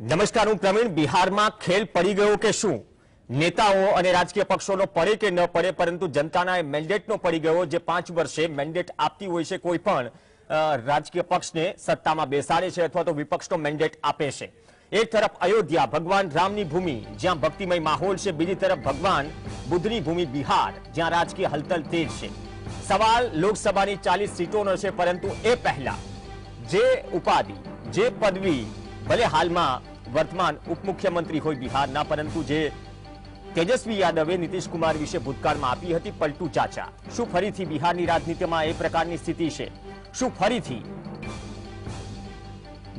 નમસ્કાર, હું પ્રવીણ. બિહારમાં ખેલ પડી ગયો કે શું? નેતાઓ અને રાજકીય પક્ષોનો પડે કે ન પડે, પરંતુ જનતાના મેન્ડેટનો પડી ગયો, જે 5 વર્ષે મેન્ડેટ આપતી હોય છે કોઈ પણ રાજકીય પક્ષને સત્તામાં બેસાડે છે અથવા તો વિપક્ષનો મેન્ડેટ આપે છે. એક તરફ અયોધ્યા ભગવાન રામની ભૂમિ, જ્યાં ભક્તિમય માહોલ છે, બીજી તરફ ભગવાન બુદ્ધની ભૂમિ બિહાર, જ્યાં રાજકીય હલચલ તેજ છે. સવાલ લોકસભાની 40 સીટોનો છે, પરંતુ એ પહેલા જે ઉપાધિ, જે પદવી, ભલે હાલમાં વર્તમાન ઉપમુખ્યમંત્રી હોય બિહારના, પરંતુ જે તેજસ્વી યાદવે નીતિશ કુમાર વિશે ભૂતકાળમાં આપી હતી, પલટુ ચાચા, શું ફરીથી બિહારની રાજનીતિમાં એ પ્રકારની સ્થિતિ છે? શું ફરીથી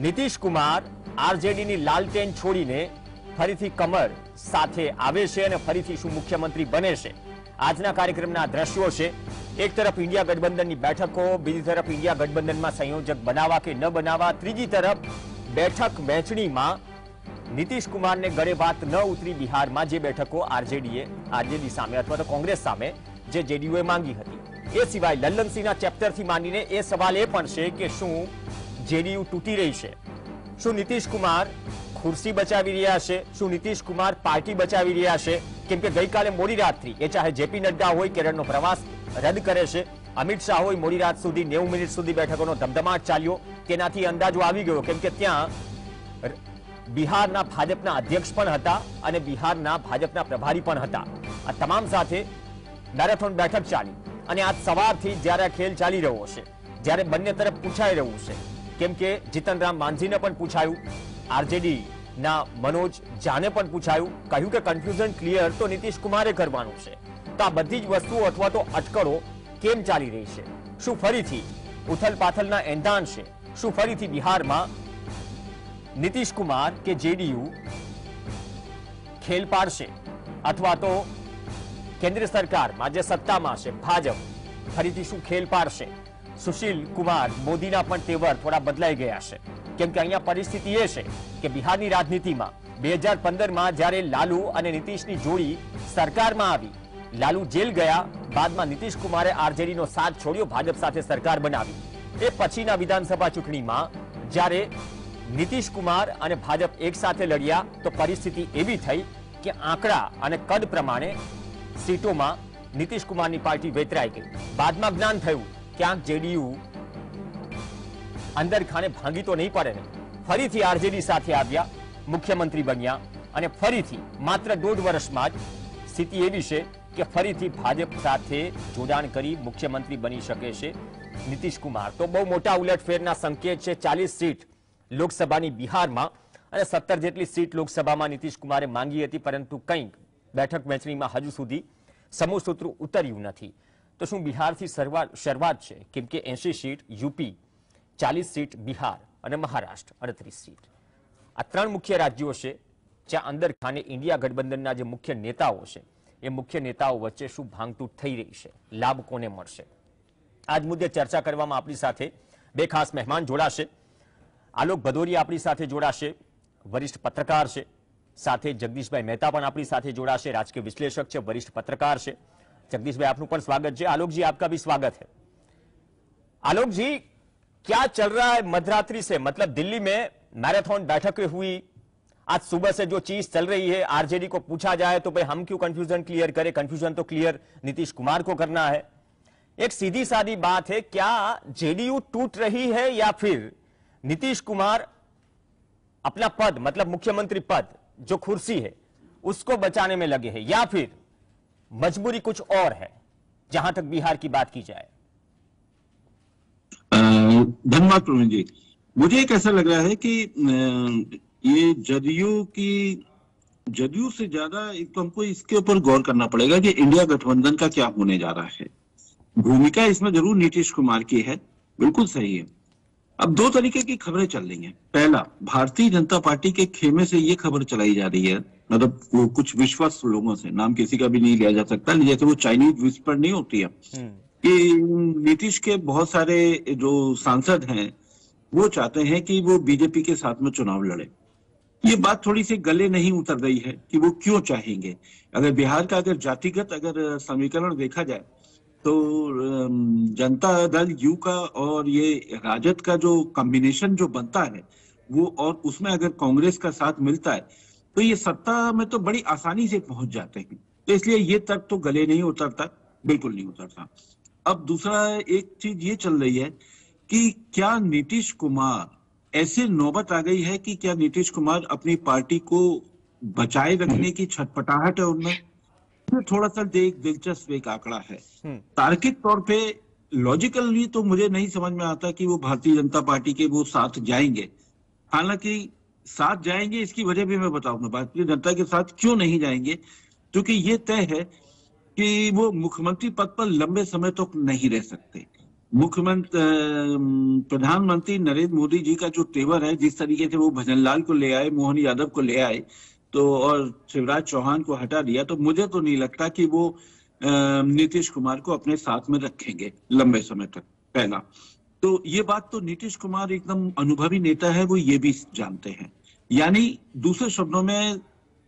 નીતિશ કુમાર આરજેડીની લાલટેન છોડીને ફરીથી કમર સાથે આવે છે અને ફરીથી શું મુખ્યમંત્રી બને છે? આજના કાર્યક્રમના દ્રશ્યો છે. એક તરફ ઇન્ડિયા ગઠબંધનની બેઠકો, બીજી તરફ ઇન્ડિયા ગઠબંધનમાં સંયોજક બનાવવા કે ન બનાવવા, ત્રીજી તરફ બેઠક વહેંચણીમાં નીતિશ કુમારને ગળે વાત ન ઉતરી બિહારમાં જે બેઠકો આરજેડી સામે અથવા તો કોંગ્રેસ સામે જે જેડીયુએ માંગી હતી. એ સિવાય લલ્લનસિંહના ચેપ્ટરથી માંડીને એ સવાલ એ પણ છે કે શું જેડીયુ તૂટી રહી છે? શું નીતિશ કુમાર ખુરશી બચાવી રહ્યા છે? શું નીતિશ કુમાર પાર્ટી બચાવી રહ્યા છે? કેમ કે ગઈકાલે મોડી રાતથી એ ચાહે જેપી નડ્ડા હોય, કેરળનો પ્રવાસ રદ કરે છે, અમિત શાહ હોય, મોડી રાત સુધી 90 મિનિટ સુધી બેઠકોનો ધમધમાટ ચાલ્યો. તેનાથી અંદાજો આવી ગયો, કેમ કે ત્યાં બિહારના ભાજપના અધ્યક્ષ પણ હતા અને બિહારના ભાજપના પ્રભારી પણ હતા. આ તમામ સાથે મેરેથોન બેઠક ચાલી અને આજ સવારથી જ્યારે આ ખેલ ચાલી રહ્યો છે, જ્યારે બંને તરફ પૂછાઈ રહ્યું છે, કેમ કે જીતન રામ માંઝીને પણ પૂછાયું, આરજેડી ના મનોજ ઝાને પણ પૂછાયું, કહ્યું કે કન્ફ્યુઝન ક્લિયર તો નીતિશ કુમારે કરવાનું છે. તો આ બધી જ વસ્તુઓ અથવા તો અટકળો કેમ ચાલી રહી છે? શું ફરીથી ઉથલપાથલના એંધાણ છે? શું ફરીથી બિહારમાં નીતિશ કુમાર કે જેડીયુ ખેલ પાડશે અથવા તો કેન્દ્ર સરકારમાં જે સત્તામાં છે ભાજપ ફરીથી શું ખેલ પાડશે? સુશીલ કુમાર મોદીના પણ તેવર થોડા બદલાઈ ગયા છે, કેમ કે અહીંયા પરિસ્થિતિ એ છે કે બિહારની રાજનીતિમાં 2015માં જ્યારે લાલુ અને નીતિશની જોડી સરકારમાં આવી, લાલુ જેલ ગયા, બાદમાં નીતિશ કુમારે આરજેડીનો સાથ છોડ્યો, ભાજપ સાથે સરકાર બનાવી. એ પછીના વિધાનસભા ચૂંટણીમાં જ્યારે નીતિશ કુમાર અને ભાજપ એક સાથે લડ્યા તો પરિસ્થિતિ એવી થઈ કે આંકડા અને કદ પ્રમાણે સીટોમાં નીતિશ કુમારની પાર્ટી વેતરાઈ ગઈ. બાદમાં જ્ઞાન થયું ક્યાંક જેડીયુ અંદર ખાને ભાંગી તો નહીં પડે ને. ફરીથી આરજેડી સાથે આવ્યા, મુખ્યમંત્રી બન્યા અને ફરીથી માત્ર 1.5 વર્ષમાં જ સ્થિતિ એવી છે કે ફરીથી ભાજપ સાથે જોડાણ કરી મુખ્યમંત્રી બની શકે છે નીતિશ કુમાર. તો બહુ મોટા ઉલટફેરના સંકેત છે. 40 સીટ લોકસભાની બિહારમાં અને 17 જેટલી સીટ લોકસભામાં નીતિશ કુમારે માંગી હતી, પરંતુ કંઈક બેઠક વહેંચણીમાં હજુ સુધી સમૂહ સૂત્રું ઉતર્યું નથી. તો શું બિહારથી શરૂઆત છે? કેમ કે 80 સીટ યુપી, 40 સીટ બિહાર અને મહારાષ્ટ્ર 38 સીટ. આ 3 મુખ્ય રાજ્યો છે જ્યાં અંદર ખાને ઇન્ડિયા ગઠબંધનના જે મુખ્ય નેતાઓ છે એ મુખ્ય નેતાઓ વચ્ચે શું ભાંગતૂટ થઈ રહી છે, લાભ કોને મળશે? આજ મુદ્દે ચર્ચા કરવામાં આપણી સાથે બે ખાસ મહેમાન જોડાશે. આલોક ભદૌરિયા આપણી સાથે જોડાશે, વરિષ્ઠ પત્રકાર છે. સાથે જગદીશભાઈ મહેતા પણ આપણી સાથે જોડાશે, રાજકીય વિશ્લેષક છે, વરિષ્ઠ पत्रकार છે. जगदीश भाई आपનું પણ સ્વાગત છે. आलोक जी आपका भी स्वागत है. आलोक जी, क्या चल रहा है मध्यरात्रि से? मतलब दिल्ली में मैराथन बैठकें हुई, आज सुबह से जो चीज चल रही है, आरजेडी को पूछा जाए तो भाई हम क्यों कंफ्यूजन क्लियर करें, कंफ्यूजन तो क्लियर नीतीश कुमार को करना है. एक सीधी सादी बात है, क्या जेडीयू टूट रही है या फिर नीतीश कुमार अपना पद मतलब मुख्यमंत्री पद जो कुर्सी है उसको बचाने में लगे हैं, या फिर मजबूरी कुछ और है जहां तक बिहार की बात की जाए? धन्यवाद प्रवीण जी. मुझे एक ऐसा लग रहा है कि ये जदयू से ज्यादा एक तो हमको इसके ऊपर गौर करना पड़ेगा कि इंडिया गठबंधन का क्या होने जा रहा है. भूमिका इसमें जरूर नीतीश कुमार की है, बिल्कुल सही है. अब 2 तरीके की खबरें चल रही हैं. पहला, भारतीय जनता पार्टी के खेमे से ये खबर चलाई जा रही है, मतलब वो कुछ विश्वस्त लोगों से, नाम किसी का भी नहीं लिया जा सकता, जैसे वो चाइनीज विस्पर नहीं होती है, कि नीतीश के बहुत सारे जो सांसद हैं वो चाहते हैं कि वो बीजेपी के साथ में चुनाव लड़े. ये बात थोड़ी सी गले नहीं उतर रही है कि वो क्यों चाहेंगे. अगर बिहार का अगर जातिगत अगर समीकरण देखा जाए तो जनता दल यू का और ये राजद का जो कॉम्बिनेशन जो बनता है वो और उसमें अगर कांग्रेस का साथ मिलता है तो ये सत्ता में तो बड़ी आसानी से पहुंच जाते हैं। तो इसलिए ये तर्क तो गले नहीं उतरता, बिल्कुल नहीं उतरता। अब दूसरा एक चीज ये चल रही है कि क्या नीतीश कुमार, ऐसे नौबत आ गई है कि क्या नीतीश कुमार अपनी पार्टी को बचाए रखने की छटपटाहट है उनमें। ये थोड़ा सा दिलचस्प एक आंकड़ा है। तार्किक तौर पे लॉजिकली तो मुझे नहीं समझ में आता कि वो भारतीय जनता पार्टी के वो साथ जाएंगे। हालांकि साथ जाएंगे इसकी वजह भी मैं बताऊंगा, भारतीय जनता के साथ क्यों नहीं जाएंगे, क्योंकि ये तय है कि वो मुख्यमंत्री पद पर लंबे समय तक नहीं रह सकते। प्रधानमंत्री नरेंद्र मोदी जी का जो तेवर है, जिस तरीके से वो भजनलाल को ले आए, मोहन यादव को ले आए, तो और शिवराज चौहान को हटा दिया, तो मुझे तो नहीं लगता कि वो नीतीश कुमार को अपने साथ में रखेंगे लंबे समय तक। पहला तो ये बात तो नीतीश कुमार एकदम अनुभवी नेता है, वो ये भी जानते हैं। यानी दूसरे शब्दों में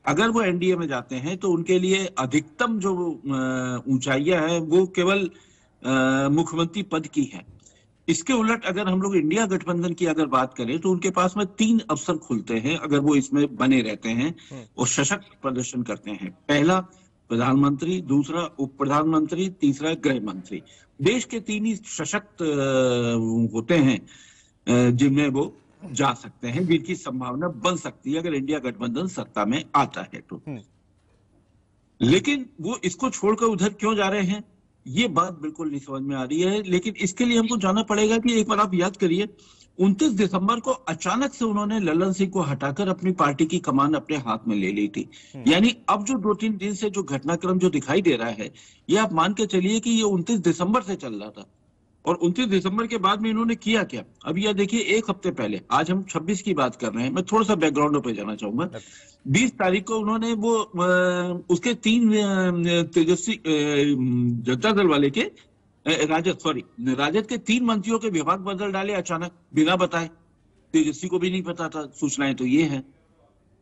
अगर वो एनडीए में जाते हैं तो उनके लिए अधिकतम जो ऊंचाइयां है वो केवल मुख्यमंत्री पद की है। इसके उलट अगर हम लोग इंडिया गठबंधन की अगर बात करें तो उनके पास में 3 अवसर खुलते हैं अगर वो इसमें बने रहते हैं और सशक्त प्रदर्शन करते हैं। पहला प्रधानमंत्री, दूसरा उप प्रधानमंत्री, तीसरा गृह मंत्री। देश के 3 ही सशक्त होते हैं जिनमें वो जा सकते हैं, जिनकी संभावना बन सकती है अगर इंडिया गठबंधन सत्ता में आता है तो। लेकिन वो इसको छोड़कर उधर क्यों जा रहे हैं, ये बात बिल्कुल नहीं समझ में आ रही है। लेकिन इसके लिए हमको जाना पड़ेगा कि एक बार आप याद करिए, 29 दिसंबर को अचानक से उन्होंने ललन सिंह को हटाकर अपनी पार्टी की कमान अपने हाथ में ले ली थी। यानी अब जो 2-3 दिन से जो घटनाक्रम जो दिखाई दे रहा है, ये आप मान के चलिए कि ये 29 दिसंबर से चल रहा था। और 29 दिसंबर के बाद में इन्होंने किया क्या, अब यह देखिए, एक हफ्ते पहले, आज हम 26 की बात कर रहे हैं, मैं थोड़ा सा बैकग्राउंड पे जाना चाहूंगा। 20 तारीख को उन्होंने वो उसके 3 तेजस्वी जनता दल वाले के राजद के 3 मंत्रियों के विभाग बदल डाले अचानक, बिना बताए। तेजस्वी को भी नहीं पता था, सूचनाएं तो ये है।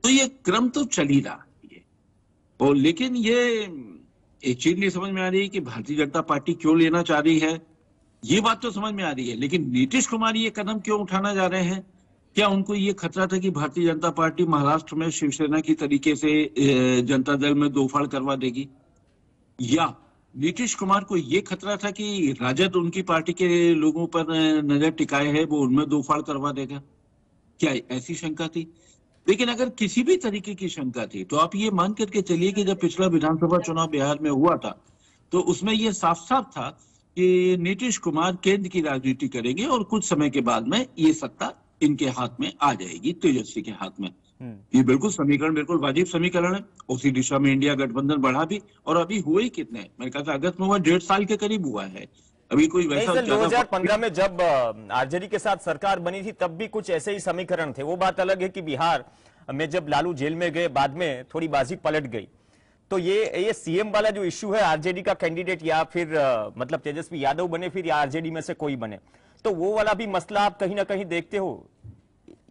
तो ये क्रम तो चल ही रहा है। और लेकिन ये एक चीज नहीं समझ में आ रही कि भारतीय जनता पार्टी क्यों लेना चाह रही है, ये बात तो समझ में आ रही है। लेकिन नीतीश कुमार ये कदम क्यों उठाना जा रहे हैं? क्या उनको ये खतरा था कि भारतीय जनता पार्टी महाराष्ट्र में शिवसेना की तरीके से जनता दल में दोफाड़ करवा देगी, या नीतीश कुमार को ये खतरा था कि राजद उनकी पार्टी के लोगों पर नजर टिकाए है, वो उनमें दोफाड़ करवा देगा? क्या ऐसी शंका थी? लेकिन अगर किसी भी तरीके की शंका थी तो आप ये मान करके चलिए कि जब पिछला विधानसभा चुनाव बिहार में हुआ था तो उसमें यह साफ साफ था कि नीतीश कुमार केंद्र की राजनीति करेंगे और कुछ समय के बाद में ये सत्ता इनके हाथ में आ जाएगी, तेजस्वी के हाथ में। ये बिल्कुल समीकरण बिल्कुल वाजिब समीकरण है। उसी दिशा में इंडिया गठबंधन बढ़ा भी, और अभी हुए ही कितने, मेरे ख्याल से अगस्त में हुआ, 1.5 साल के करीब हुआ है। अभी कोई वैसा 2015 में जब आरजेडी के साथ सरकार बनी थी तब भी कुछ ऐसे ही समीकरण थे। वो बात अलग है कि बिहार में जब लालू जेल में गए, बाद में थोड़ी बाजी पलट गई। तो ये सीएम वाला जो इश्यू है, आरजेडी का कैंडिडेट या फिर मतलब तेजस्वी यादव बने फिर या आरजेडी में से कोई बने, तो वो वाला भी मसला आप कहीं ना कहीं देखते हो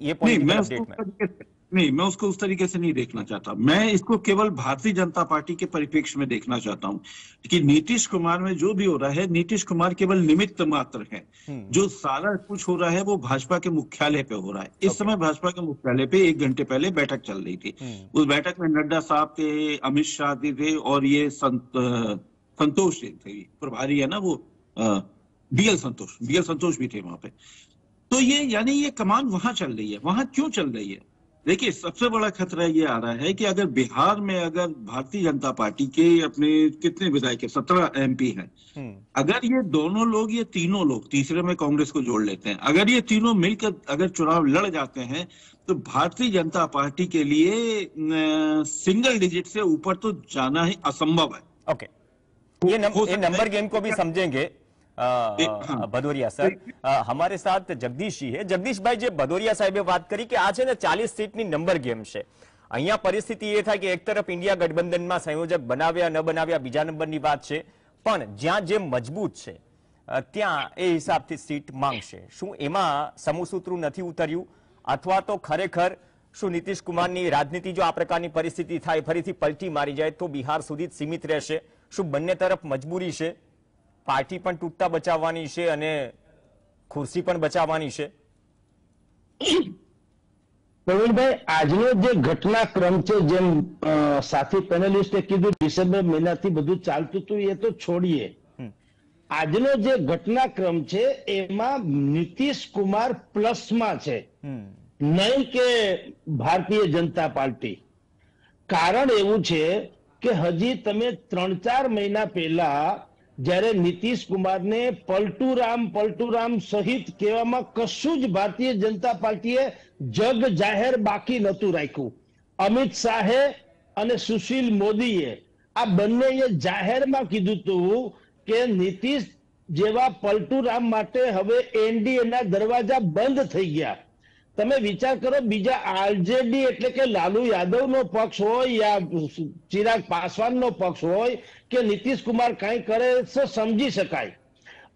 ये पॉलिटिकल अपडेट में? नहीं, मैं उसको उस तरीके से नहीं देखना चाहता। मैं इसको केवल भारतीय जनता पार्टी के परिप्रेक्ष्य में देखना चाहता हूं कि नीतीश कुमार में जो भी हो रहा है, नीतीश कुमार केवल निमित्त मात्र है। जो सारा कुछ हो रहा है वो भाजपा के मुख्यालय पे हो रहा है। इस समय भाजपा के मुख्यालय पे 1 घंटे पहले बैठक चल रही थी। उस बैठक में नड्डा साहब थे, अमित शाह जी थे, और ये संतोष थे, प्रभारी है ना वो, बीएल संतोष भी थे वहां पे। तो ये यानी ये कमान वहां चल रही है। वहां क्यों चल रही है? देखिए, सबसे बड़ा खतरा ये आ रहा है कि अगर बिहार में अगर भारतीय जनता पार्टी के अपने कितने विधायक है, 17 एमपी हैं, अगर ये दोनों लोग, ये तीनों लोग, तीसरे में कांग्रेस को जोड़ लेते हैं, अगर ये तीनों मिलकर अगर चुनाव लड़ जाते हैं तो भारतीय जनता पार्टी के लिए सिंगल डिजिट से ऊपर तो जाना ही असंभव है। ओके, ये नंबर गेम को भी समझेंगे भदौरिया सर। हमारे साथ जगदीश जी है। जगदीश भाई, जे भदौरिया साहेबे बात करी कि आ छे ने 40 सीटनी नंबर गेम छे। અહીંયા પરિસ્થિતિ એ થાય કે એક તરફ ઇન્ડિયા ગઠબંધનમાં સંયોજક બનાવ્યા ન બનાવ્યા બીજા નંબરની વાત છે, પણ જ્યાં જે મજબૂત છે ત્યાં એ હિસાબથી સીટ માંગશે। શું એમાં સમૂહસૂત્રું નથી ઉતર્યું, અથવા તો ખરેખર શું નીતિશ કુમારની રાજનીતિ જો આ પ્રકારની પરિસ્થિતિ થાય, ફરીથી પલટી મારી જાય તો બિહાર સુધી જ સીમિત રહેશે? શું બંને તરફ મજબૂરી છે? पार्टी पण तूटता बचाववानी छे अने खुर्सी पण बचाववानी छे? પ્રવીણભાઈ, આજનો જે ઘટનાક્રમ છે, જેમ સાથી પેનલિસ્ટે કીધું ડિસેમ્બર મહિનાથી બધું ચાલતું હતું એ તો છોડીએ. આજનો જે ઘટનાક્રમ છે એમાં નીતિશ કુમાર પ્લસમાં છે, નહીં કે ભારતીય જનતા પાર્ટી. કારણ એવું છે કે હજી તમે 3-4 મહિના પહેલા જ્યારે નીતિશ કુમારને પલટુરામ સહિત કહેવામાં કશું જ ભારતીય જનતા પાર્ટીએ જગ જાહેર બાકી નહોતું રાખ્યું. અમિત શાહે અને સુશીલ મોદીએ આ બંનેએ જાહેરમાં કીધું હતું કે નીતિશ જેવા પલટુરામ માટે હવે એનડીએના દરવાજા બંધ થઈ ગયા. તમે વિચાર કરો, બીજા આરજેડી એટલે કે લાલુ યાદવનો પક્ષ હોય યા ચિરાગ પાસવાનનો પક્ષ હોય કે નીતિશ કુમાર કાંઈ કરે તો સમજી શકાય.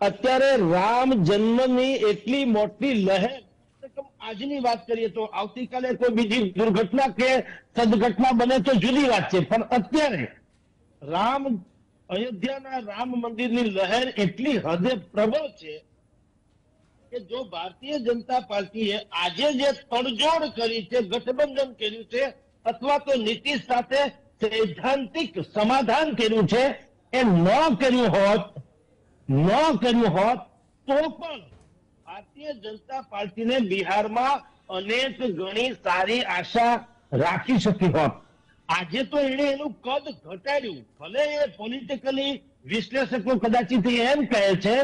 અત્યારે રામ જન્મની એટલી મોટી લહેર, આજની વાત કરીએ તો આવતીકાલે કોઈ બીજી દુર્ઘટના કે સદઘટના બને તો જુદી વાત છે, પણ અત્યારે અયોધ્યાના રામ મંદિરની લહેર એટલી હદે પ્રબળ છે કે જો ભારતીય જનતા પાર્ટીએ આજે જે તડજોડ કરી છે, ગઠબંધન કર્યું છે અથવા તો નીતિશ સાથે સૈદ્ધાંતિક સમાધાન કર્યું છે, એ ન કર્યું હોત તો પણ ભારતીય જનતા પાર્ટીને બિહારમાં અનેક ગણી સારી આશા રાખી શકી હોત. આજે તો એણે એનું કદ ઘટાડ્યું. ભલે એ પોલિટિકલી વિશ્લેષકો કદાચિત એમ કહે છે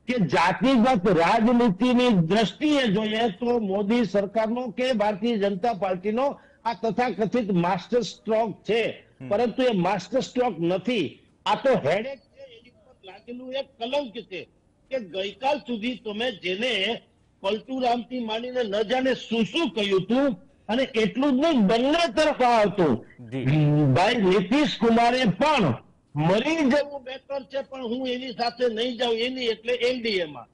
કે જાતિગત રાજનીતિની દ્રષ્ટિએ જોઈએ તો મોદી સરકારનો કે ભારતીય જનતા પાર્ટીનો આ તથાકથિત માસ્ટર સ્ટ્રોક છે, પરંતુ એ માસ્ટર સ્ટ્રોક નથી. આ તો હેડેક છે, એની ઉપર લાગેલું એક કલંક છે કે ગઈકાલ સુધી તમે જેને પલટુરામથી માંડીને ન જાણે શું કહ્યું હતું, અને એટલું જ નહીં, બંને તરફ આવતું. ભાઈ નીતિશ કુમારે પણ મરી જવું બેટર છે પણ હું એની સાથે નહીં જાઉં એની એટલે એનડીએમાં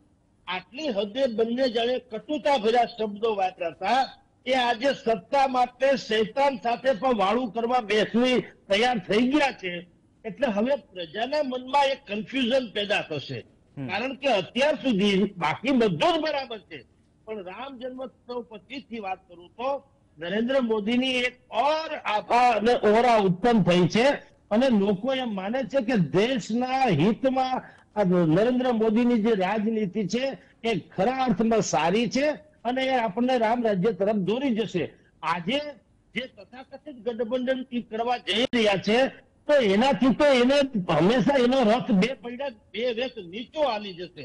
આટલી હદે બંને જાણે કટુતા ભર્યા શબ્દો વાપર્યા હતા. એ આજે સત્તા માટે શૈતાન સાથે પણ વાળું કરવા બેસવી તૈયાર થઈ ગયા છે. એટલે હવે પ્રજાના મનમાં એક કન્ફ્યુઝન પેદા થશે. કારણ કે અત્યાર સુધી બાકી બધું જ બરાબર છે, પણ રામ જન્મોત્સવ 25 થી વાત કરું તો નરેન્દ્ર મોદીની એક ઓર આભા અને ઓરા ઉત્પન્ન થઈ છે, અને લોકો એમ માને છે કે દેશના હિતમાં નરેન્દ્ર મોદીની જે રાજનીતિ છે એ ખરા અર્થમાં સારી છે અને એ આપણને રામ રાજ્ય તરફ દોરી જશે. આજે જે તથાકથિત ગઠબંધન કરવા જઈ રહ્યા છે તો એનાથી તો એને હંમેશા એનો રથ બે વેત નીચો હાલી જશે.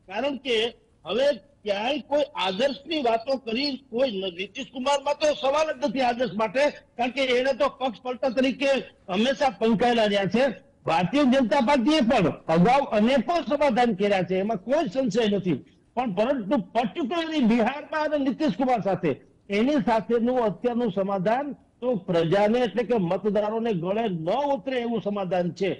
કારણ કે હવે ક્યાંય કોઈ આદર્શની વાતો કરી કોઈ નીતિશ કુમારમાં તો સવાલ જ નથી આદર્શ માટે, કારણ કે એને તો પક્ષ પલટા તરીકે હંમેશા પંકાયેલા રહ્યા છે. ભારતીય જનતા પાર્ટીએ પણ અગાઉ અનેકો સમાધાન કર્યા છે, એમાં કોઈ સંશય નથી, પણ પરંતુ પર્ટિક્યુલરલી બિહારમાં અને નીતિશ કુમાર સાથે એની સાથેનું અત્યારનું સમાધાન તો પ્રજાને એટલે કે મતદારોને ગળે ન ઉતરે એવું સમાધાન છે.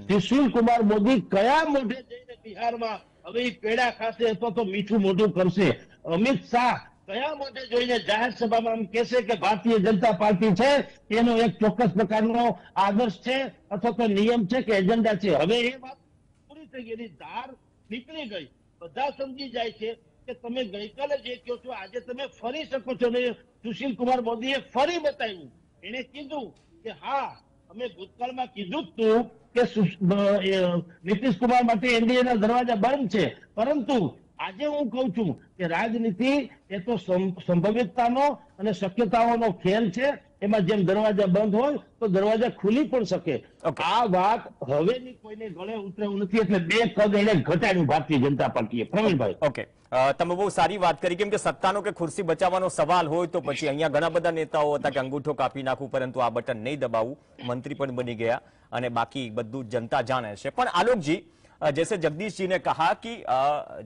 સુશીલ કુમાર મોદી કયા મોઢે જઈને બિહારમાં હવે એ પેડા ખાશે અથવા તો મીઠું મોઢું કરશે? અમિત શાહ કયા મોઢે જોઈને જાહેર સભામાં કહેશે કે ભારતીય જનતા પાર્ટી છે એનો એક ચોક્કસ પ્રકારનો આદર્શ છે અથવા તો નિયમ છે કે એજન્ડા છે? હવે એ વાત પૂરી થઈ ગઈ, ધાર નીકળી ગઈ. બધા સમજી જાય છે કે તમે ગઈકાલે જે કહો છો આજે તમે ફરી શકો છો. ને સુશીલ કુમાર મોદીએ ફરી બતાવ્યું, એને કીધું કે હા અમે ભૂતકાળમાં કીધું જ તું કે નીતિશ કુમાર માટે એનડીએના દરવાજા બંધ છે, પરંતુ આજે હું કહું છું કે રાજનીતિ એ તો સંભવિતતાનો અને શક્યતાઓનો ખેલ છે. એમાં જેમ દરવાજા બંધ હોય તો દરવાજા ખુલી પણ શકે. આ વાત હવેની કોઈને ગળે ઉતરે એવું નથી, એટલે બે કદ એને ઘટાડ્યું ભારતીય જનતા પાર્ટીએ. પ્રવીણભાઈ, ઓકે, તમે બહુ સારી વાત કરી, કેમ કે સત્તાનો કે ખુરશી બચાવવાનો સવાલ હોય તો પછી અહીંયા ઘણા બધા નેતાઓ હતા કે અંગૂઠો કાપી નાખું, પરંતુ આ બટન નહીં દબાવું, મંત્રી પણ બની ગયા અને બાકી બધું જનતા જાણે છે. પણ આલોકજી, जैसे जगदीश जी ने कहा कि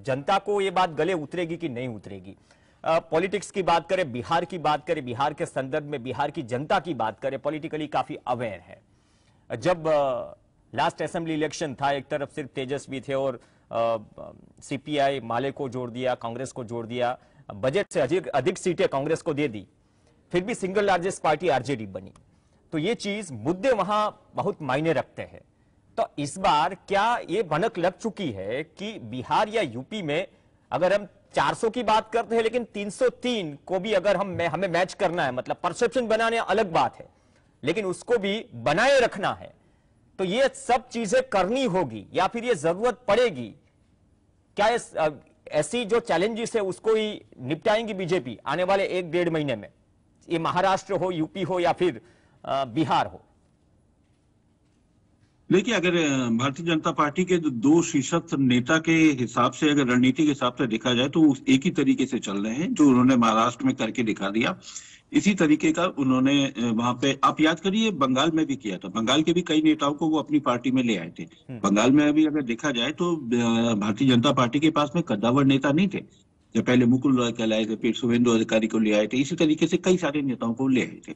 जनता को ये बात गले उतरेगी कि नहीं उतरेगी, पॉलिटिक्स की बात करें, बिहार की बात करें, बिहार के संदर्भ में बिहार की जनता की बात करें, पॉलिटिकली काफी अवेयर है. जब लास्ट असेंबली इलेक्शन था, एक तरफ सिर्फ तेजस्वी थे और सीपीआई माले को जोड़ दिया, कांग्रेस को जोड़ दिया, बजट से अधिक सीटें कांग्रेस को दे दी, फिर भी सिंगल लार्जेस्ट पार्टी आरजेडी बनी. तो ये चीज मुद्दे वहां बहुत मायने रखते हैं. तो इस बार क्या ये भनक लग चुकी है कि बिहार या यूपी में अगर हम 400 की बात करते हैं, लेकिन 303 को भी अगर हमें मैच करना है, मतलब परसेप्शन बनाने अलग बात है, लेकिन उसको भी बनाए रखना है, तो ये सब चीजें करनी होगी या फिर ये जरूरत पड़ेगी क्या? ऐसी जो चैलेंजेस है उसको ही निपटाएंगी बीजेपी आने वाले 1-1.5 महीने में, ये महाराष्ट्र हो, यूपी हो या फिर बिहार हो? देखिए, अगर भारतीय जनता पार्टी के दो शीर्षस्थ नेता के हिसाब से, अगर रणनीति के हिसाब से देखा जाए तो एक ही तरीके से चल रहे हैं। जो उन्होंने महाराष्ट्र में करके दिखा दिया, इसी तरीके का उन्होंने वहां पे, आप याद करिए, बंगाल में भी किया था। बंगाल के भी कई नेताओं को वो अपनी पार्टी में ले आए थे। बंगाल में अभी अगर देखा जाए तो भारतीय जनता पार्टी के पास में कद्दावर नेता नहीं थे। जब पहले मुकुल रॉय कहलाए थे, फिर शुभेंदु अधिकारी को ले आए थे, इसी तरीके से कई सारे नेताओं को ले आए थे।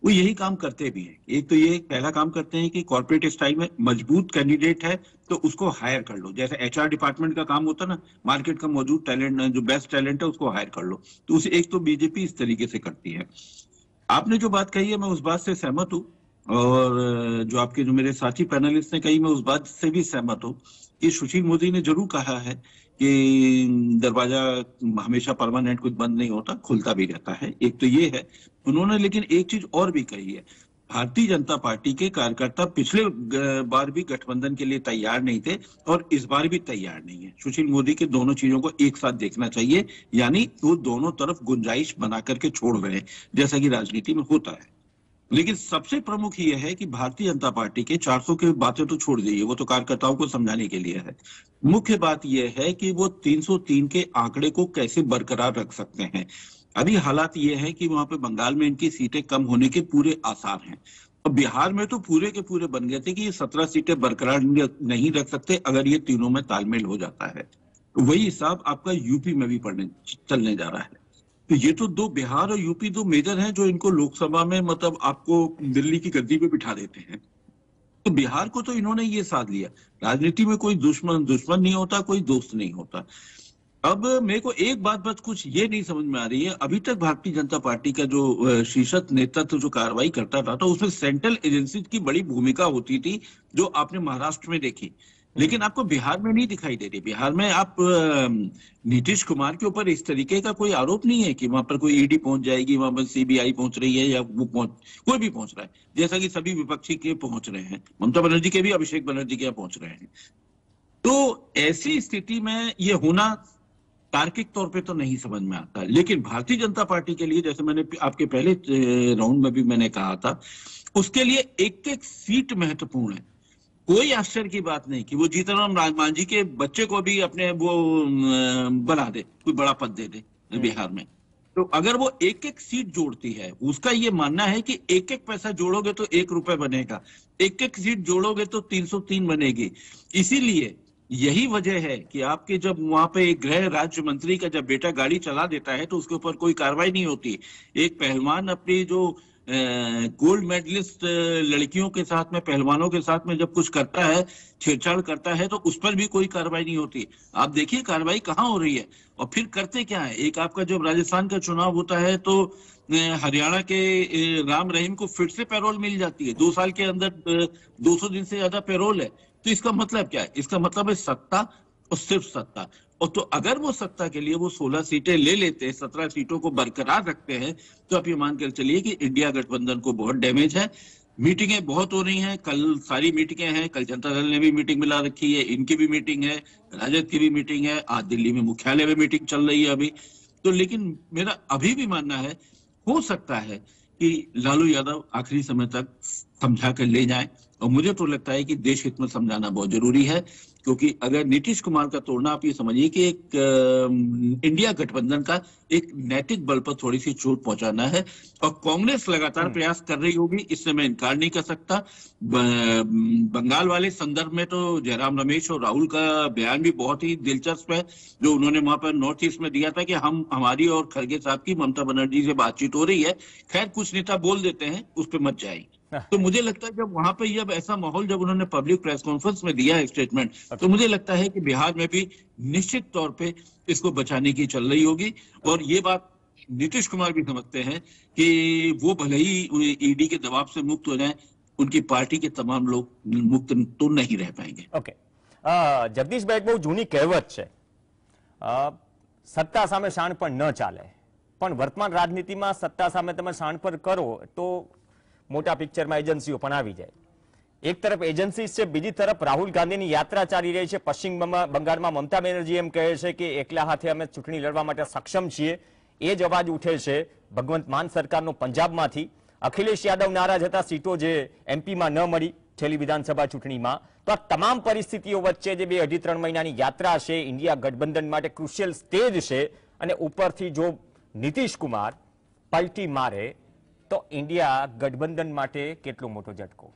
वो यही काम करते भी हैं। एक तो ये पहला काम करते हैं कि कॉर्पोरेट स्टाइल में मजबूत कैंडिडेट है तो उसको हायर कर लो, जैसे एचआर डिपार्टमेंट का काम होता है ना, मार्केट का मौजूद टैलेंट, जो बेस्ट टैलेंट है उसको हायर कर लो। तो उसे एक तो बीजेपी इस तरीके से करती है। आपने जो बात कही है मैं उस बात से सहमत हूँ, और जो आपके जो मेरे साथी पैनलिस्ट ने कही मैं उस बात से भी सहमत हूँ कि सुशील मोदी ने जरूर कहा है कि दरवाजा हमेशा परमानेंट कुछ बंद नहीं होता, खुलता भी रहता है। एक तो ये है उन्होंने, लेकिन एक चीज और भी कही है, भारतीय जनता पार्टी के कार्यकर्ता पिछले बार भी गठबंधन के लिए तैयार नहीं थे और इस बार भी तैयार नहीं है। सुशील मोदी के दोनों चीजों को एक साथ देखना चाहिए, यानी वो दोनों तरफ गुंजाइश बना करके छोड़ रहे हैं, जैसा कि राजनीति में होता है। लेकिन सबसे प्रमुख ये है कि भारतीय जनता पार्टी के 400 की बातें तो छोड़ दीजिए, वो तो कार्यकर्ताओं को समझाने के लिए है। मुख्य बात यह है कि वो 303 के आंकड़े को कैसे बरकरार रख सकते हैं। अभी हालात ये है कि वहां पे बंगाल में इनकी सीटें कम होने के पूरे आसार हैं, और बिहार में तो पूरे के पूरे बन गए थे कि ये 17 सीटें बरकरार नहीं रख सकते अगर ये तीनों में तालमेल हो जाता है। तो वही हिसाब आपका यूपी में भी चलने जा रहा है। तो ये तो दो, बिहार और यूपी, दो मेजर हैं जो इनको लोकसभा में, मतलब आपको दिल्ली की गद्दी पे बिठा देते हैं। तो बिहार को तो इन्होंने ये साध लिया। राजनीति में कोई दुश्मन नहीं होता, कोई दोस्त नहीं होता। अब मेरे को एक बात बस कुछ ये नहीं समझ में आ रही है, अभी तक भारतीय जनता पार्टी का जो शीर्षस्थ नेतृत्व जो कार्रवाई करता था तो उसमें सेंट्रल एजेंसी की बड़ी भूमिका होती थी, जो आपने महाराष्ट्र में देखी, लेकिन आपको बिहार में नहीं दिखाई दे रही। बिहार में आप नीतीश कुमार के ऊपर इस तरीके का कोई आरोप नहीं है कि वहां पर कोई ईडी पहुंच जाएगी, वहां पर सीबीआई पहुंच रही है, या वो कोई भी पहुंच रहा है, जैसा कि सभी विपक्षी के पहुंच रहे हैं। ममता बनर्जी के भी, अभिषेक बनर्जी के यहाँ पहुंच रहे हैं। तो ऐसी स्थिति में ये होना तार्किक तौर पे तो नहीं समझ में आता। लेकिन भारतीय जनता पार्टी के लिए, जैसे मैंने आपके पहले राउंड में भी मैंने कहा था, उसके लिए एक एक सीट महत्वपूर्ण है। कोई आश्चर्य की बात नहीं कि वो जीतनराम मांझी के बच्चे को भी अपने वो बना दे, कोई बड़ा पद दे दे बिहार में। तो अगर वो एक एक सीट जोड़ती है, उसका ये मानना है कि एक एक पैसा जोड़ोगे तो 1 रुपए बनेगा, एक एक सीट जोड़ोगे तो 303 बनेगी। इसीलिए यही वजह है कि आपके जब वहां पे एक गृह राज्य मंत्री का जब बेटा गाड़ी चला देता है तो उसके ऊपर कोई कार्रवाई नहीं होती। एक पहलवान अपनी जो गोल्ड मेडलिस्ट लड़कियों के साथ में, पहलवानों के साथ में जब कुछ करता है, छेड़छाड़ करता है, तो उस पर भी कोई कार्रवाई नहीं होती। आप देखिए कार्रवाई कहाँ हो रही है। और फिर करते क्या है, एक आपका जब राजस्थान का चुनाव होता है तो हरियाणा के राम रहीम को फिर से पैरोल मिल जाती है, 2 साल के अंदर 200 दिन से ज्यादा पैरोल है। तो इसका मतलब क्या है? इसका मतलब है सत्ता और सिर्फ सत्ता। और तो अगर वो सत्ता के लिए वो 16 सीटें ले लेते हैं, 17 सीटों को बरकरार रखते हैं, तो आप ये मानकर चलिए कि इंडिया गठबंधन को बहुत डैमेज है। मीटिंगें बहुत हो रही हैं, कल सारी मीटिंगें हैं, कल जनता दल ने भी मीटिंग मिला रखी है, इनकी भी मीटिंग है, राजद की भी मीटिंग है, आज दिल्ली में मुख्यालय में मीटिंग चल रही है अभी। तो लेकिन मेरा अभी भी मानना है, हो सकता है कि लालू यादव आखिरी समय तक समझा कर ले जाए। और मुझे तो लगता है कि देश हित में समझाना बहुत जरूरी है, क्योंकि अगर नीतीश कुमार का तोड़ना, आप ये समझिए कि एक इंडिया गठबंधन का एक नैतिक बल पर थोड़ी सी चोट पहुंचाना है। और कांग्रेस लगातार प्रयास कर रही होगी, इससे मैं इनकार नहीं कर सकता। बंगाल वाले संदर्भ में तो जयराम रमेश और राहुल का बयान भी बहुत ही दिलचस्प है, जो उन्होंने वहां पर नॉर्थ ईस्ट में दिया था कि हमारी और खड़गे साहब की ममता बनर्जी से बातचीत हो रही है। खैर, कुछ नेता बोल देते हैं, उस पर मत जाएगी। तो मुझे लगता है जब वहां पे जब ऐसा माहौल, जब उन्होंने पब्लिक प्रेस कॉन्फ्रेंस में दिया है स्टेटमेंट, तो मुझे लगता है कि बिहार में भी निश्चित तौर पे इसको बचाने की चल रही होगी। और ये बात नीतीश कुमार भी समझते हैं कि वो भले ही ईडी के दबाव से मुक्त हो जाएं, उनकी पार्टी के तमाम लोग मुक्त तो नहीं रह पाएंगे। ओके, जगदीश भाई, बहुत जूनी कहेवत है, સત્તા સામે શાણપણ ન ચાલે, પણ વર્તમાન રાજનીતિમાં સત્તા સામે તમે શાણપણ કરો તો મોટા પિક્ચરમાં એજન્સીઓ પણ આવી જાય. એક તરફ એજન્સી છે, બીજી તરફ રાહુલ ગાંધીની યાત્રા ચાલી રહી છે. પશ્ચિમ બંગાળમાં મમતા બેનર્જી એમ કહે છે કે એકલા હાથે અમે ચૂંટણી લડવા માટે સક્ષમ છીએ. એ જ અવાજ ઉઠે છે ભગવંત માન સરકારનો પંજાબમાંથી. અખિલેશ યાદવ નારાજ હતા સીટો જે એમપીમાં ન મળી છેલ્લી વિધાનસભા ચૂંટણીમાં. તો આ તમામ પરિસ્થિતિઓ વચ્ચે જે 2-3 મહિનાની યાત્રા છે ઇન્ડિયા ગઠબંધન માટે ક્રુશિયલ સ્ટેજ છે, અને ઉપરથી જો નીતિશ કુમાર પલટી મારે તો ઇન્ડિયા ગઠબંધન માટે કેટલો મોટો ઝટકો?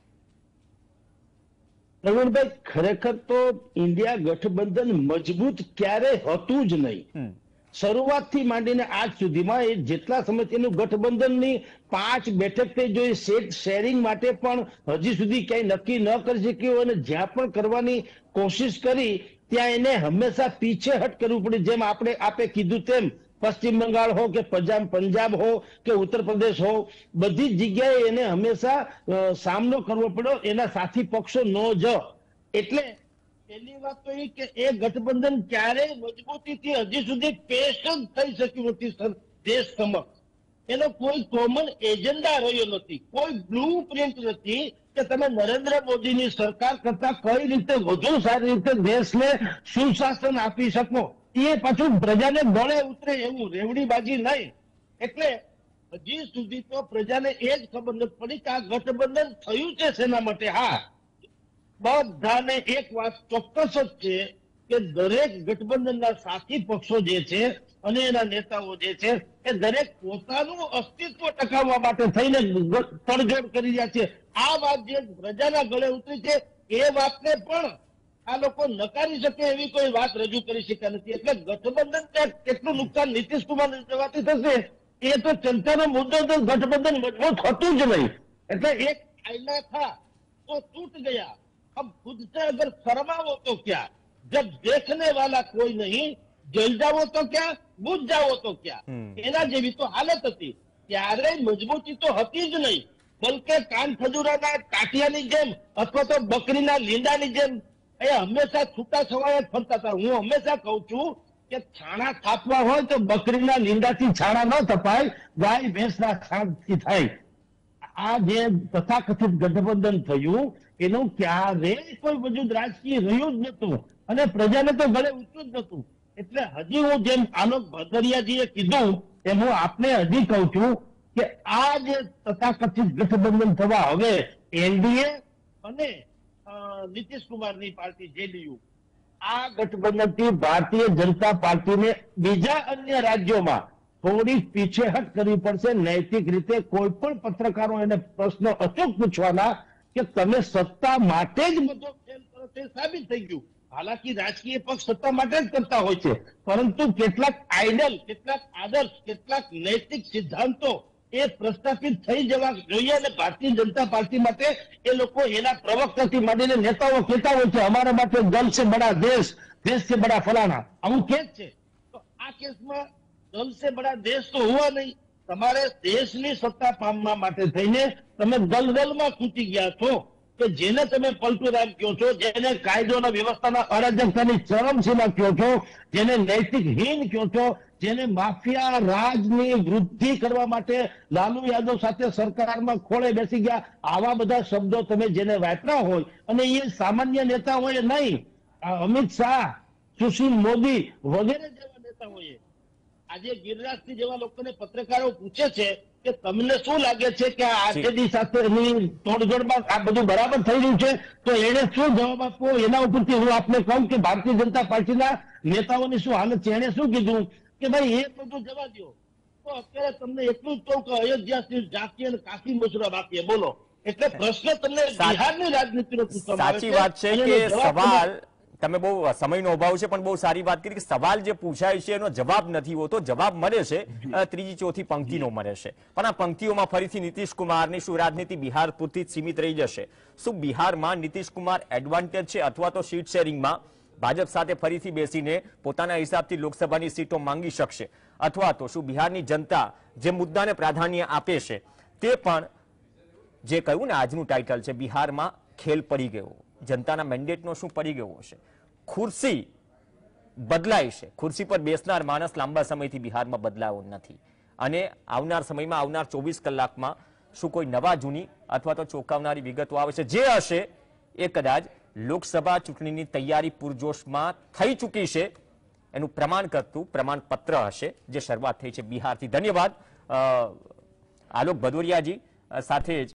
પ્રવીણભાઈ, ખરેખર તો ઇન્ડિયા ગઠબંધન મજબૂત ક્યારે હતું જ નહીં. શરૂઆતથી માંડીને આજ સુધીમાં એ જેટલા સમયથી ગઠબંધનની 5 બેઠક થઈ, જો એ સીટ શેરિંગ માટે પણ હજી સુધી ક્યાંય નક્કી ન કરી શક્યું, અને જ્યાં પણ કરવાની કોશિશ કરી ત્યાં એને હંમેશા પીછેહટ કરવું પડી. જેમ આપે કીધું તેમ પશ્ચિમ બંગાળ હો કે પંજાબ હો કે ઉત્તર પ્રદેશ હો, બધી જ જગ્યાએ એને હંમેશા સામનો કરવો પડ્યો એના સાથી પક્ષો ન જ. એટલે પહેલી વાત તો એ કે એ ગઠબંધન ક્યારેય મજબૂતીથી હજી સુધી પેશ જ થઈ શક્યું નથી દેશ સમક્ષ. એનો કોઈ કોમન એજન્ડા રહ્યો નથી, કોઈ બ્લુ પ્રિન્ટ નથી કે તમે નરેન્દ્ર મોદીની સરકાર કરતા કઈ રીતે વધુ સારી રીતે દેશને સુશાસન આપી શકો. એ પાછું પ્રજાને ગળે ઉતરે એવું રેવડીબાજી નહીં. એટલે હજી સુધી તો પ્રજાને એ જ ખબર નથી પડી કે આ ગઠબંધન થયું છે શેના માટે. હા, બધાને એક વાત ચોક્કસ જ છે કે દરેક ગઠબંધનના સાથી પક્ષો જે છે અને એના નેતાઓ જે છે એ દરેક પોતાનું અસ્તિત્વ ટકાવવા માટે થઈને તડજોડ કરી રહ્યા છે. આ વાત જે પ્રજાના ગળે ઉતરી છે એ વાતને પણ આ લોકો નકારી શકે એવી કોઈ વાત રજૂ કરી શક્યા નથી. એટલે ગઠબંધન કેટલું નુકસાન નીતિશ કુમાર જવાથી થશે એ તો ચર્ચાનો મુદ્દો, તો ગઠબંધન મજબૂત હતું જ નહીં. એટલે એક આયલા થા તો તૂટ ગયા. अब खुद से अगर शर्माओ तो क्या, जब देखने वाला कोई नहीं, जल जाओ तो क्या, बुझ जाओ तो क्या, એના જેવી તો હાલત હતી. ત્યારે મજબૂતી તો હતી જ નહીં, બલકે કાન ખજૂરાના કાટિયાની જેમ અથવા તો બકરીના લીંડાની જેમ એ હંમેશા છૂટા છવાયા જ ફરતા હતા. હું હંમેશા કહું છું કે છાણા થાપવા હોય તો બકરીના લીંડાથી છાણા ન થપાય, ગાય ભેંસના છાણથી થાય. આ જે તથાકથિત ગઠબંધન થયું એનું ક્યારેય કોઈ વજૂદ રાજકીય રહ્યું જ નતું, અને પ્રજાને તો ગળે ઉતર્યું જ નતું. એટલે હજી હું જેમ આલોક ભદરિયાજીએ કીધું એમ હું આપને હજી કહું છું કે આ જે તથાકથિત ગઠબંધન થવા હવે એનડીએ અને નીતિશ કુમારની પાર્ટી જેડીયુ, આ ગઠબંધનથી ભારતીય જનતા પાર્ટીને બીજા અન્ય રાજ્યોમાં થોડી પીછેહટ કરવી પડશે. નૈતિક રીતે કોઈ પણ પત્રકારો એને પ્રશ્નો અચૂક પૂછવાના કે તમે સત્તા માટે જ બધો ખેલ કરો તે સાબિત થઈ ગયું. હાલાકી રાજકીય પક્ષ સત્તા માટે જ કરતા હોય છે, પરંતુ કેટલાક આઈડલ, કેટલાક આદર્શ, કેટલાક નૈતિક સિદ્ધાંતો એ પ્રસ્થાપિત થઈ જવા જોઈએ. અને ભારતીય જનતા પાર્ટી માટે એ લોકો એના પ્રવક્તાથી માંડીને નેતાઓ કહેતા હોય છે અમારા માટે દલ છે બડા દેશ, દેશ છે બડા ફલાણા, આવું કે છે. તો આ કેસમાં દલ સે બડા દેશ તો હુઆ નહીં. તમારે દેશની સત્તા પામવા માટે થઈને તમે દલદલમાં ખૂટી ગયા છો કે જેને તમે પલટુરામ કહો છો, જેને કાયદોના વ્યવસ્થાના અરાજકતાની ચરમસીમા કહો છો, જેને નૈતિકહીન કહો છો, જેને માફિયા રાજની વૃદ્ધિ કરવા માટે લાલુ યાદવ સાથે સરકારમાં ખોળે બેસી ગયા, આવા બધા શબ્દો તમે જેને વાપરા હોય, અને એ સામાન્ય નેતા હોય નહીં, અમિત શાહ, સુશીલ મોદી વગેરે જેવા નેતા હોય. આજે ગિરિરાજસિંહ જેવા લોકોને પત્રકારો પૂછે છે કે તમને શું લાગે છે કે આ આરજેડી સાથેની તોડજોડમાં આ બધું બરાબર થઈ રહ્યું છે, તો એને શું જવાબ આપવો એના ઉપરથી હું આપને કહું કે ભારતીય જનતા પાર્ટીના નેતાઓની શું હાલત છે. એને શું કીધું કે ભાઈ એ બધું જવા દો, તો અત્યારે તમને એટલું જ કહું કે અયોધ્યા ઝાંકી અને કાશી મથુરા બાકી. બોલો, એટલે પ્રશ્ન તમને બિહારની રાજનીતિનો પૂછવામાં આવે છે. સાચી વાત છે કે સવાલ, તમે બહુ સમયનો અભાવ છે પણ બહુ સારી વાત કરી કે સવાલ જે પૂછાય છે એનો જવાબ નથી હોતો. જવાબ મળે છે ત્રીજી ચોથી પંક્તિનો મળે છે, પણ આ પંક્તિઓમાં ફરીથી નીતિશ કુમારની શું રાજનીતિ બિહાર પૂરતી જ સીમિત રહી જશે? શું બિહારમાં નીતિશ કુમાર એડવાન્ટેજ છે, અથવા તો સીટ શેરિંગમાં ભાજપ સાથે ફરીથી બેસીને પોતાના હિસાબથી લોકસભાની સીટો માંગી શકશે, અથવા તો શું બિહારની જનતા જે મુદ્દાને પ્રાધાન્ય આપે છે તે પણ, જે કહ્યું ને આજનું ટાઇટલ છે બિહારમાં ખેલ પડી ગયો, જનતાના મેન્ડેટનો શું પડી ગયો હશે? ખુરશી બદલાય છે. ખુરશી પર બેસનાર માણસ લાંબા સમયથી બિહારમાં બદલાયો નથી અને આવનાર સમયમાં, આવનાર 24 કલાકમાં શું કોઈ નવા જૂની અથવા તો ચોંકાવનારી વિગતો આવે છે? જે હશે એ કદાચ લોકસભા ચૂંટણીની તૈયારી પૂરજોશમાં થઈ ચૂકી છે એનું પ્રમાણ કરતું પ્રમાણપત્ર હશે, જે શરૂઆત થઈ છે બિહારથી. ધન્યવાદ આલોક ભદૌરિયાજી સાથે જ